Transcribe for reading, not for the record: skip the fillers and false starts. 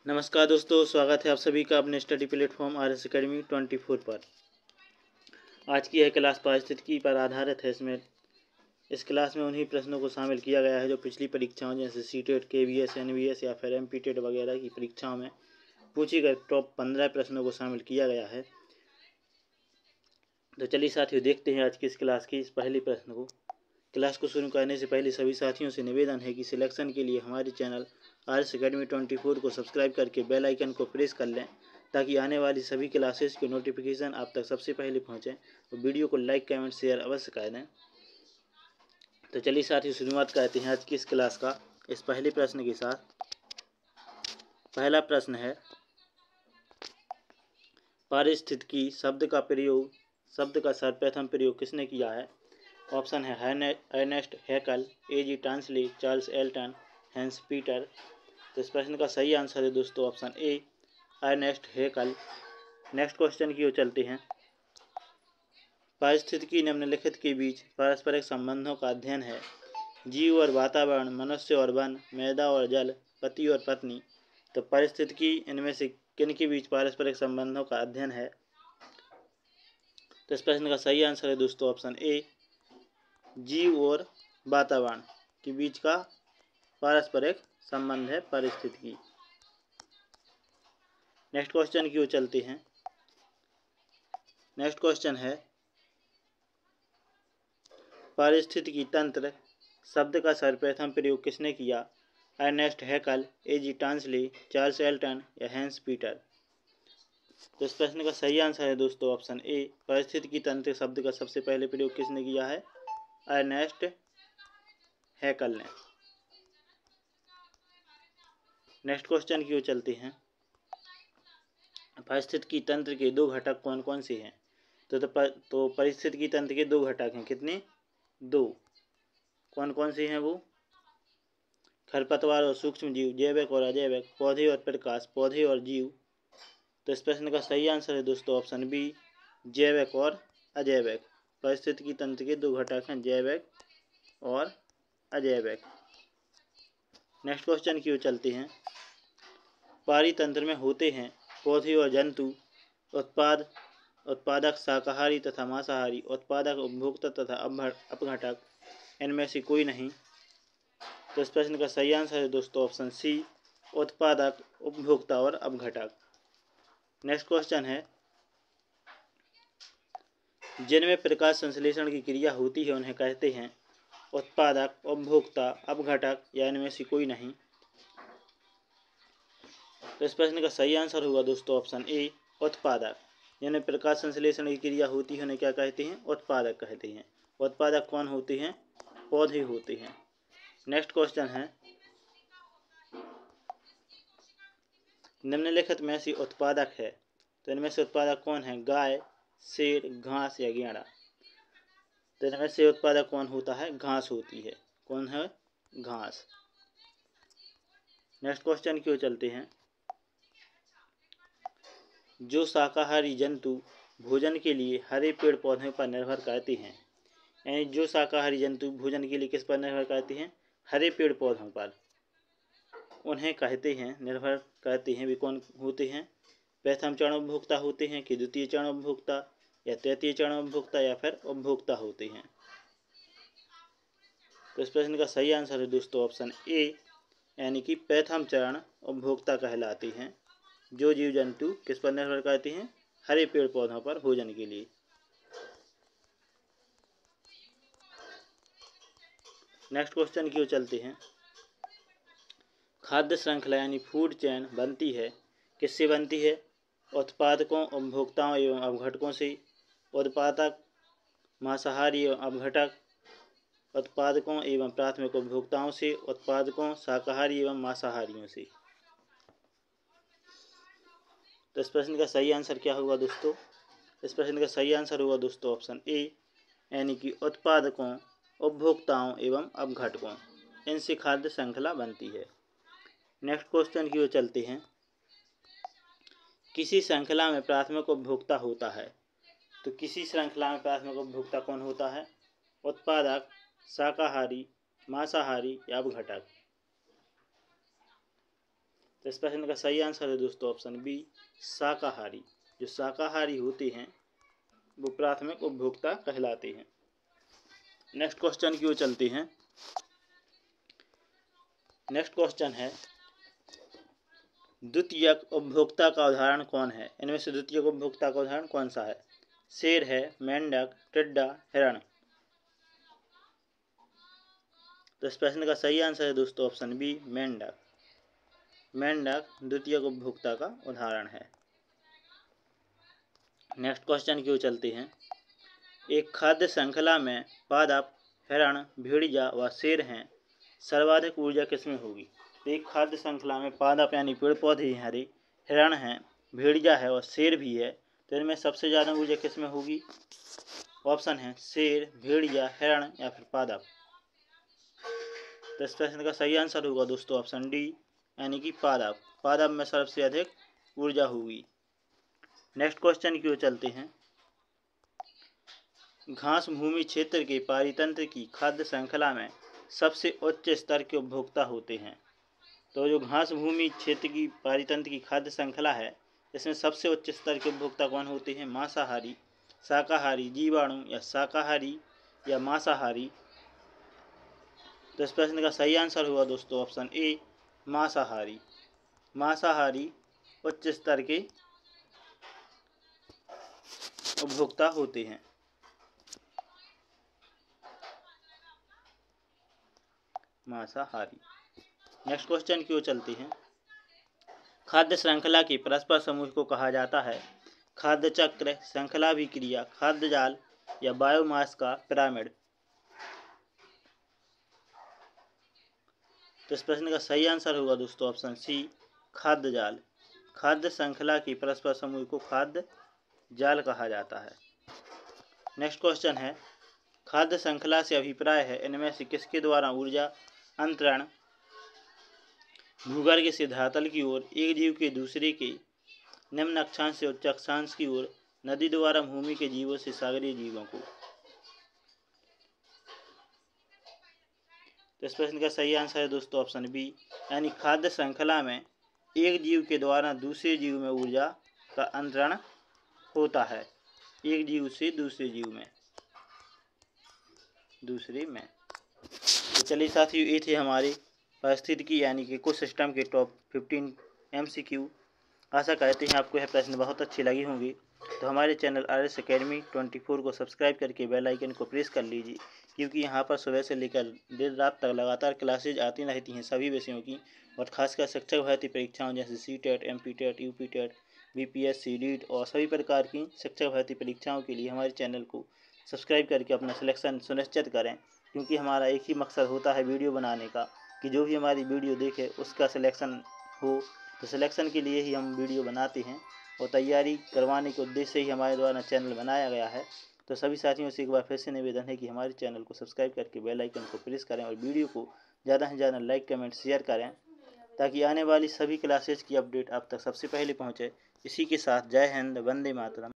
नमस्कार दोस्तों, स्वागत है आप सभी का अपने स्टडी प्लेटफॉर्म RS Academy 24 पर। आज की यह क्लास पारिस्थितिकी पर आधारित है। इस क्लास में उन्हीं प्रश्नों को शामिल किया गया है जो पिछली परीक्षाओं जैसे सीटेट, KVS, NVS या फिर MPTET वगैरह की परीक्षाओं में पूछी गए टॉप 15 प्रश्नों को शामिल किया गया है। तो चलिए साथियों, देखते हैं आज की इस क्लास की इस पहले प्रश्न को। क्लास को शुरू करने से पहले सभी साथियों से निवेदन है कि सिलेक्शन के लिए हमारे चैनल RS Academy 24 को सब्सक्राइब करके बेल आइकन को प्रेस कर लें ताकि आने वाली सभी क्लासेस की नोटिफिकेशन आप तक सबसे पहले पहुंचे। और वीडियो को लाइक, कमेंट, शेयर अवश्य कर दें। तो चलिए साथियों, शुरुआत करते हैं आज की इस क्लास का इस पहले प्रश्न के साथ। पहला प्रश्न है, पारिस्थितिकी शब्द का सर्वप्रथम प्रयोग किसने किया है? ऑप्शन है Ernest Haeckel, A.G. Tansley, Charles Elton, Hans Peter. तो इस प्रश्न का सही आंसर है दोस्तों option A, Ernest Haeckel. Next question की ओर चलते हैं। पारिस्थितिकी निम्नलिखित के बीच पारस्परिक संबंधों का अध्ययन है। जीव और वातावरण, मनुष्य और वन, मैदा और जल, पति और पत्नी। तो पारिस्थितिकी इनमें से किन के बीच पारस्परिक संबंधों का अध्ययन है? तो इस प्रश्न का सही आंसर है दोस्तों ऑप्शन ए, जीव और वातावरण के बीच का पारस्परिक संबंध है पारिस्थितिकी। नेक्स्ट क्वेश्चन की ओर चलते हैं। नेक्स्ट क्वेश्चन है, पारिस्थितिकी तंत्र शब्द का सर्वप्रथम प्रयोग किसने किया? Ernest Haeckel, A.G. Tansley, Charles Elton या हैंस पीटर। तो इस प्रश्न का सही आंसर है दोस्तों ऑप्शन ए, पारिस्थितिकी तंत्र शब्द का सबसे पहले प्रयोग किसने किया है? अर्नेस्ट हैकल ने। नेक्स्ट क्वेश्चन की ओर चलते हैं। पारिस्थितिकी तंत्र के दो घटक कौन कौन से हैं? तो पारिस्थितिकी तंत्र के दो घटक हैं। कितने? दो। कौन कौन से हैं वो? खरपतवार और सूक्ष्म जीव, जैविक और अजैविक, पौधे और प्रकाश, पौधे और जीव। तो इस प्रश्न का सही आंसर है दोस्तों ऑप्शन बी, जैविक और अजैविक। पारिस्थितिकी तंत्र के दो घटक हैं, जैविक और अजैविक। नेक्स्ट क्वेश्चन की ओर चलते हैं। पारितंत्र में होते हैं पौधे और जंतु, उत्पादक शाकाहारी तथा मांसाहारी, उत्पादक उपभोक्ता तथा अपघटक, इनमें से कोई नहीं। तो इस प्रश्न का सही आंसर है दोस्तों ऑप्शन सी, उत्पादक, उपभोक्ता और अपघटक। नेक्स्ट क्वेश्चन है, जिनमें प्रकाश संश्लेषण की क्रिया होती है उन्हें कहते हैं उत्पादक, उपभोक्ता, अपघटक या इनमें से कोई नहीं। तो इस प्रश्न का सही आंसर होगा दोस्तों ऑप्शन ए, उत्पादक। जिनमें प्रकाश संश्लेषण की क्रिया होती है उन्हें क्या कहते हैं? उत्पादक कहते हैं। उत्पादक कौन होते हैं? पौधे होते हैं। नेक्स्ट क्वेश्चन है, निम्नलिखित में से उत्पादक है, तो इनमें से उत्पादक कौन है? गाय, शेर, घास या गेंडा। तो इनमें से उत्पादक कौन होता है? घास होती है। कौन है? घास। नेक्स्ट क्वेश्चन की ओर चलते हैं। जो शाकाहारी जंतु भोजन के लिए हरे पेड़ पौधों पर निर्भर करते हैं, यानी जो शाकाहारी जंतु भोजन के लिए किस पर निर्भर करते हैं? हरे पेड़ पौधों पर। उन्हें कहते हैं, निर्भर करते हैं, वे कौन होते हैं? प्रथम चरण उपभोक्ता होते हैं कि द्वितीय चरण उपभोक्ता या तृतीय चरण उपभोक्ता या फिर उपभोक्ता होते हैं? तो इस प्रश्न का सही आंसर है दोस्तों ऑप्शन ए, यानी कि प्रथम चरण उपभोक्ता कहलाते हैं। जो जीव जंतु किस पर निर्भर करते हैं? हरे पेड़ पौधों पर भोजन के लिए। नेक्स्ट क्वेश्चन की ओर चलते हैं। खाद्य श्रृंखला यानी फूड चेन बनती है, किससे बनती है? उत्पादकों, उपभोक्ताओं एवं अपघटकों से। उत्पादक मांसाहारी एवं अपघटक उत्पादकों एवं प्राथमिक उपभोक्ताओं से। उत्पादकों शाकाहारी एवं मांसाहारियों से। तो इस प्रश्न का सही आंसर क्या होगा दोस्तों? इस प्रश्न का सही आंसर होगा दोस्तों ऑप्शन ए, यानी कि उत्पादकों, उपभोक्ताओं एवं अपघटकों, इनसे खाद्य श्रृंखला बनती है। नेक्स्ट क्वेश्चन की ओर चलते हैं। किसी श्रृंखला में प्राथमिक उपभोक्ता होता है, तो किसी श्रृंखला में प्राथमिक उपभोक्ता कौन होता है? उत्पादक, शाकाहारी, मांसाहारी या अपघटक। तो इस प्रश्न का सही आंसर है दोस्तों ऑप्शन बी, शाकाहारी। जो शाकाहारी होते हैं वो प्राथमिक उपभोक्ता कहलाते हैं। नेक्स्ट क्वेश्चन की ओर चलते हैं। नेक्स्ट क्वेश्चन है, द्वितीयक उपभोक्ता का उदाहरण कौन है? इनमें से द्वितीयक उपभोक्ता का उदाहरण कौन सा है? शेर है, मेंढक, टिड्डा, हिरण। तो इस प्रश्न का सही आंसर है दोस्तों ऑप्शन बी, मेंढक। मेंढक द्वितीयक उपभोक्ता का उदाहरण है। नेक्स्ट क्वेश्चन की ओर चलते हैं। एक खाद्य श्रृंखला में पादप, हिरण, भेड़िया व शेर हैं, सर्वाधिक ऊर्जा किसमें होगी? एक खाद्य श्रृंखला में पादप यानी पेड़ पौधे हैं, हरे, हिरण हैं, भेड़िया है और शेर भी है, तो इनमें सबसे ज़्यादा ऊर्जा किसमें होगी? ऑप्शन है शेर, भेड़िया, हिरण या फिर पादप। तो इस प्रश्न का सही आंसर होगा दोस्तों ऑप्शन डी, यानी कि पादप। पादप में सबसे अधिक ऊर्जा होगी। नेक्स्ट क्वेश्चन की ओर चलते हैं। घास भूमि क्षेत्र के पारितंत्र की खाद्य श्रृंखला में सबसे उच्च स्तर के उपभोक्ता होते हैं। तो जो घास भूमि क्षेत्र की पारितंत्र की खाद्य श्रृंखला है, इसमें सबसे उच्च स्तर के उपभोक्ता कौन होते हैं? मांसाहारी, शाकाहारी, जीवाणु या शाकाहारी या मांसाहारी। तो इस प्रश्न का सही आंसर होगा दोस्तों ऑप्शन ए, मांसाहारी। मांसाहारी उच्च स्तर के उपभोक्ता होते हैं। मांसाहारी। नेक्स्ट क्वेश्चन की ओर चलते हैं। खाद्य श्रृंखला के परस्पर समूह को कहा जाता है खाद्य चक्र, श्रृंखला अभिक्रिया, खाद्य जाल या बायोमास का पिरामिड। तो इस प्रश्न का सही आंसर होगा दोस्तों ऑप्शन सी, खाद्य जाल। खाद्य श्रृंखला के परस्पर समूह को खाद्य जाल कहा जाता है। नेक्स्ट क्वेश्चन है, खाद्य श्रृंखला से अभिप्राय है इनमें से किसके द्वारा ऊर्जा अंतरण भूगर्भ से धरातल की ओर, एक जीव के दूसरे के निम्न अक्षांश से उच्च अक्षांश की ओर, नदी द्वारा भूमि के जीवों से सागरीय जीवों को। तो इस प्रश्न का सही आंसर है दोस्तों ऑप्शन बी, यानी खाद्य श्रृंखला में एक जीव के द्वारा दूसरे जीव में ऊर्जा का अंतरण होता है। एक जीव से दूसरे जीव में, दूसरे में। तो चलिए साथियों, ये थे हमारे पारिस्थितिकी यानी कि कुछ सिस्टम के टॉप 15 MCQ। आशा करते हैं आपको यह प्रश्न बहुत अच्छे लगे होंगे। तो हमारे चैनल RS Academy 24 को सब्सक्राइब करके बेल आइकन को प्रेस कर लीजिए, क्योंकि यहाँ पर सुबह से लेकर देर रात तक लगातार क्लासेज आती रहती हैं सभी विषयों की, और खासकर शिक्षक भर्ती परीक्षाओं जैसे CTET, MPTET, UPTET, BPSC, DET और सभी प्रकार की शिक्षक भर्ती परीक्षाओं के लिए हमारे चैनल को सब्सक्राइब करके अपना सिलेक्शन सुनिश्चित करें, क्योंकि हमारा एक ही मकसद होता है वीडियो बनाने का, कि जो भी हमारी वीडियो देखे उसका सिलेक्शन हो। तो सिलेक्शन के लिए ही हम वीडियो बनाते हैं और तैयारी करवाने के उद्देश्य से ही हमारे द्वारा चैनल बनाया गया है। तो सभी साथियों से एक बार फिर से निवेदन है कि हमारे चैनल को सब्सक्राइब करके बेल आइकन को प्रेस करें और वीडियो को ज़्यादा से ज़्यादा लाइक, कमेंट, शेयर करें, ताकि आने वाली सभी क्लासेज की अपडेट आप तक सबसे पहले पहुँचे। इसी के साथ जय हिंद, वंदे मातरम।